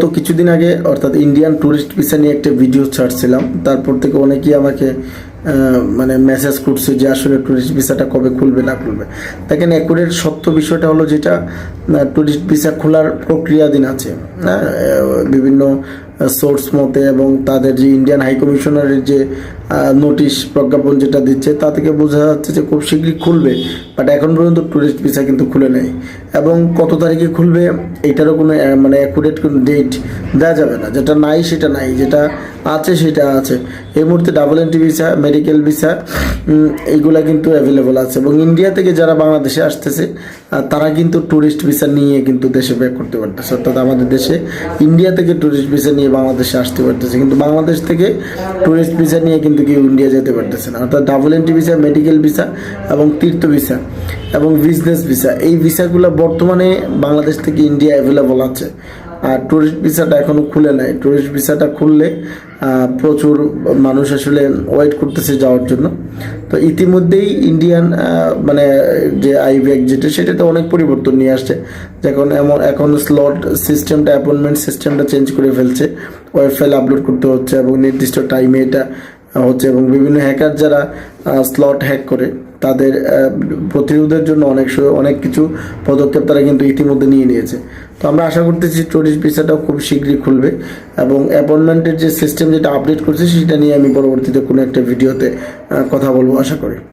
তো কিছুদিন আগে অর্থাৎ ইন্ডিয়ান ট্যুরিস্ট ভিসা নিয়ে একটা ভিডিও ছাড়ছিলাম, তারপর থেকে অনেকেই আমাকে মানে মেসেজ করছে যে আসলে ট্যুরিস্ট ভিসাটা কবে খুলবে না খুলবে। দেখেন, অ্যাকুরেট সত্য বিষয়টা হলো যেটা ট্যুরিস্ট ভিসা খোলার প্রক্রিয়াধীন আছে। বিভিন্ন সোর্স মতে এবং তাদের যে ইন্ডিয়ান হাই কমিশনারের যে নোটিশ প্রজ্ঞাপন যেটা দিচ্ছে তা থেকে বোঝা যাচ্ছে যে খুব শীঘ্রই খুলবে, বাট এখন পর্যন্ত ট্যুরিস্ট ভিসা কিন্তু খুলে নেই। এবং কত তারিখে খুলবে এটারও কোনো মানে অ্যাকুরেট কোনো ডেট দেওয়া যাবে না। যেটা নাই সেটা নাই, যেটা আছে সেটা আছে। এই মুহূর্তে double entry visa, medical visa এইগুলা কিন্তু অ্যাভেলেবল আছে। এবং ইন্ডিয়া থেকে যারা বাংলাদেশে আসতেছে তারা কিন্তু ট্যুরিস্ট ভিসা নিয়ে কিন্তু দেশে ব্যাক করতে পারতেছে, অর্থাৎ আমাদের দেশে ইন্ডিয়া থেকে ট্যুরিস্ট ভিসা নিয়ে বাংলাদেশে আসতে পারতেছে, কিন্তু বাংলাদেশ থেকে ট্যুরিস্ট ভিসা নিয়ে কিন্তু কেউ ইন্ডিয়া যেতে পারতেছে না। অর্থাৎ double entry visa, medical visa এবং তীর্থ ভিসা এবং বিজনেস ভিসা, এই ভিসাগুলো বর্তমানে বাংলাদেশ থেকে ইন্ডিয়া অ্যাভেলেবল আছে। আর ট্যুরিস্ট ভিসাটা এখনও খুলে নাই। ট্যুরিস্ট ভিসাটা খুললে প্রচুর মানুষ আসলে ওয়েট করতেছে যাওয়ার জন্য। তো ইতিমধ্যেই ইন্ডিয়ান মানে যে আইব্যাক যেটা, সেটাতে অনেক পরিবর্তন নিয়ে আসছে। এখন স্লট সিস্টেমটা, অ্যাপয়েন্টমেন্ট সিস্টেমটা চেঞ্জ করে ফেলছে। ওয়েব ফাইল আপলোড করতে হচ্ছে এবং নির্দিষ্ট টাইমে এটা হচ্ছে। এবং বিভিন্ন হ্যাকার যারা স্লট হ্যাক করে তাদের প্রতিরোধের জন্য অনেক কিছু পদক্ষেপ তারা কিন্তু ইতিমধ্যে নিয়ে নিয়েছে। তো আমরা আশা করতেছি ট্যুরিস্ট ভিসাটাও খুব শীঘ্রই খুলবে। এবং অ্যাপয়েন্টমেন্টের যে সিস্টেম যেটা আপডেট করছে সেটা নিয়ে আমি পরবর্তীতে কোনো একটা ভিডিওতে কথা বলবো আশা করি।